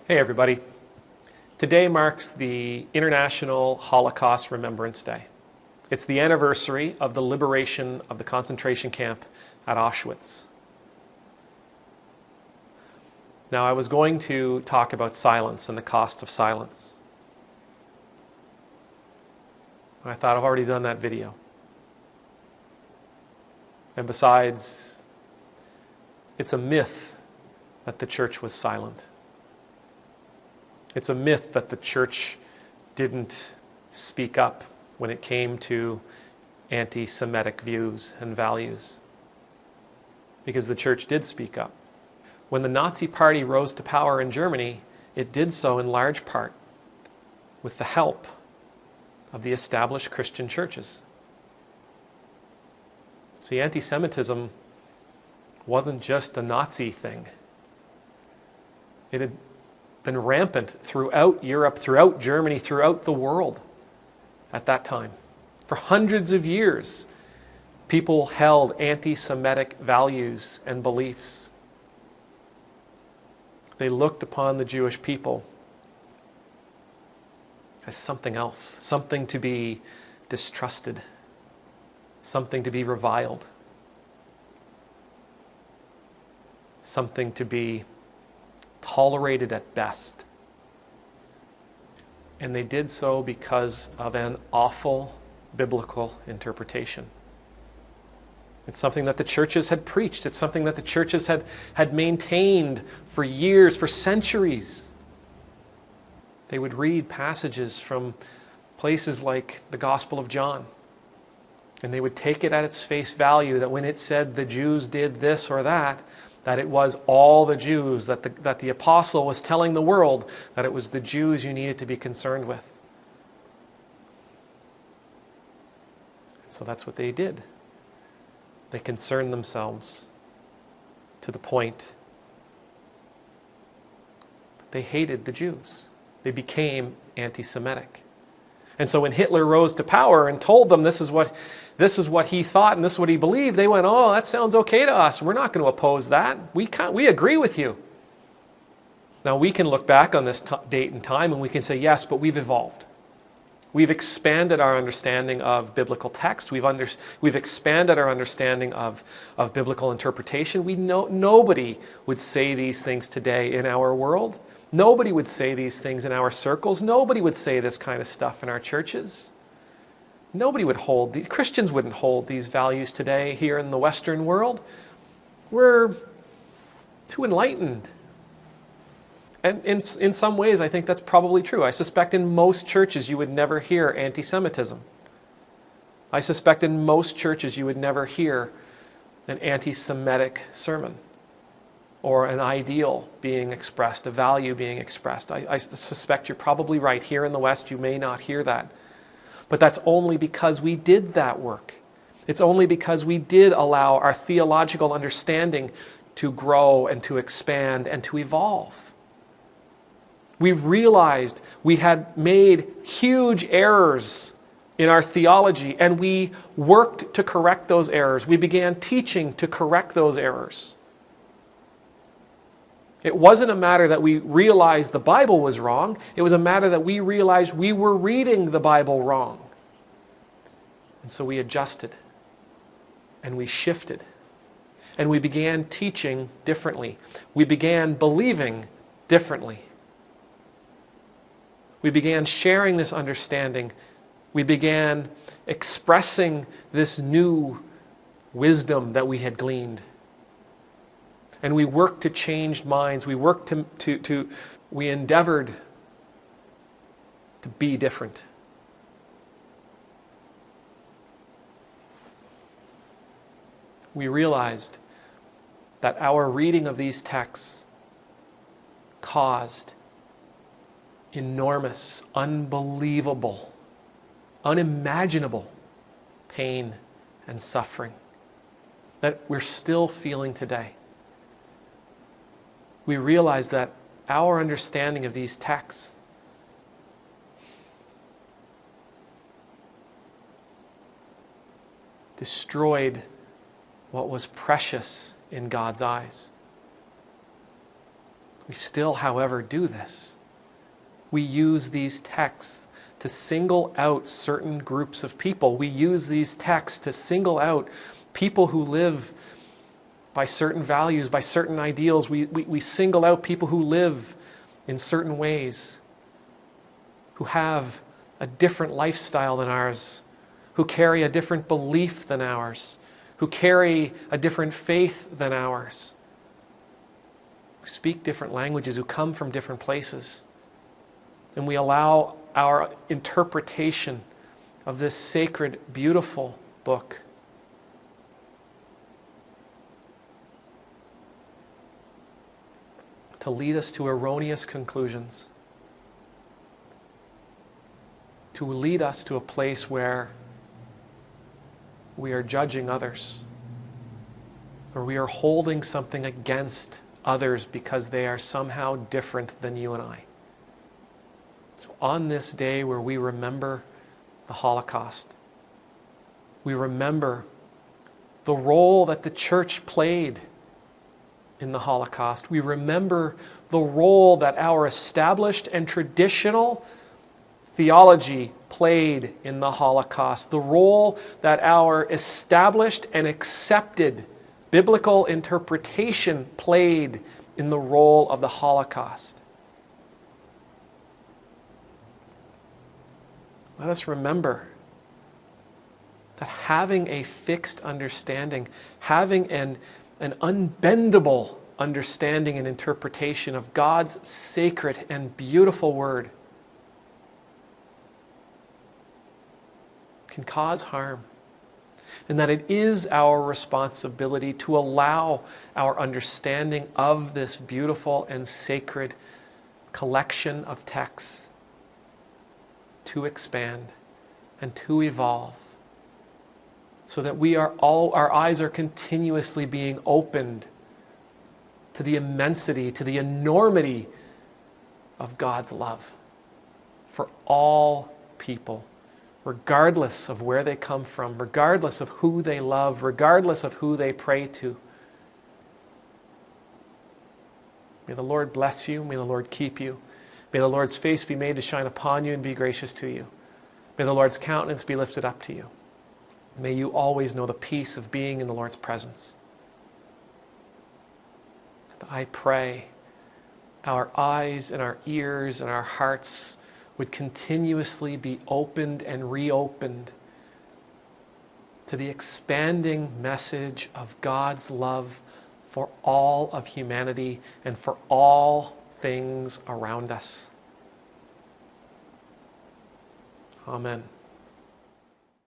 Hey everybody. Today marks the International Holocaust Remembrance Day. It's the anniversary of the liberation of the concentration camp at Auschwitz. Now, I was going to talk about silence and the cost of silence. I thought I've already done that video. And besides, it's a myth that the church was silent. It's a myth that the church didn't speak up when it came to anti-Semitic views and values. Because the church did speak up. When the Nazi Party rose to power in Germany, it did so in large part with the help of the established Christian churches. See, anti-Semitism wasn't just a Nazi thing. It had been rampant throughout Europe, throughout Germany, throughout the world at that time. For hundreds of years, people held anti-Semitic values and beliefs. They looked upon the Jewish people as something else, something to be distrusted, something to be reviled, something to be tolerated at best. And they did so because of an awful biblical interpretation. It's something that the churches had preached. It's something that the churches had maintained for years, for centuries. They would read passages from places like the Gospel of John, and they would take it at its face value that when it said the Jews did this or that it was all the Jews, that the apostle was telling the world that it was the Jews you needed to be concerned with. And so that's what they did. They concerned themselves to the point that they hated the Jews. They became anti-Semitic. And so when Hitler rose to power and told them this is what he thought and this is what he believed, they went, oh, that sounds okay to us. We're not going to oppose that. We agree with you. Now we can look back on this date and time and we can say, yes, but we've evolved. We've expanded our understanding of biblical text. We've expanded our understanding of biblical interpretation. Nobody would say these things today in our world. Nobody would say these things in our circles. Nobody would say this kind of stuff in our churches. Nobody would Christians wouldn't hold these values today here in the Western world. We're too enlightened. And in some ways, I think that's probably true. I suspect in most churches you would never hear anti-Semitism. I suspect in most churches you would never hear an anti-Semitic sermon or an ideal being expressed, a value being expressed. I suspect you're probably right. Here in the West, you may not hear that. But that's only because we did that work. It's only because we did allow our theological understanding to grow and to expand and to evolve. We realized we had made huge errors in our theology, and we worked to correct those errors. We began teaching to correct those errors. It wasn't a matter that we realized the Bible was wrong. It was a matter that we realized we were reading the Bible wrong. And so we adjusted, and we shifted, and we began teaching differently. We began believing differently. We began sharing this understanding. We began expressing this new wisdom that we had gleaned. And we worked to change minds. We worked we endeavored to be different. We realized that our reading of these texts caused enormous, unbelievable, unimaginable pain and suffering that we're still feeling today. We realize that our understanding of these texts destroyed what was precious in God's eyes. We still, however, do this. We use these texts to single out certain groups of people. We use these texts to single out people who live by certain values, by certain ideals. We single out people who live in certain ways, who have a different lifestyle than ours, who carry a different belief than ours, who carry a different faith than ours, who speak different languages, who come from different places. And we allow our interpretation of this sacred, beautiful book to lead us to erroneous conclusions, to lead us to a place where we are judging others, or we are holding something against others because they are somehow different than you and I. So on this day where we remember the Holocaust, we remember the role that the church played in the Holocaust. We remember the role that our established and traditional theology played in the Holocaust, the role that our established and accepted biblical interpretation played in the role of the Holocaust. Let us remember that having a fixed understanding, having an unbendable understanding and interpretation of God's sacred and beautiful word can cause harm, and that it is our responsibility to allow our understanding of this beautiful and sacred collection of texts to expand and to evolve, so that our eyes are continuously being opened to the immensity, to the enormity of God's love for all people, regardless of where they come from, regardless of who they love, regardless of who they pray to. May the Lord bless you. May the Lord keep you. May the Lord's face be made to shine upon you and be gracious to you. May the Lord's countenance be lifted up to you. May you always know the peace of being in the Lord's presence. And I pray our eyes and our ears and our hearts would continuously be opened and reopened to the expanding message of God's love for all of humanity and for all things around us. Amen.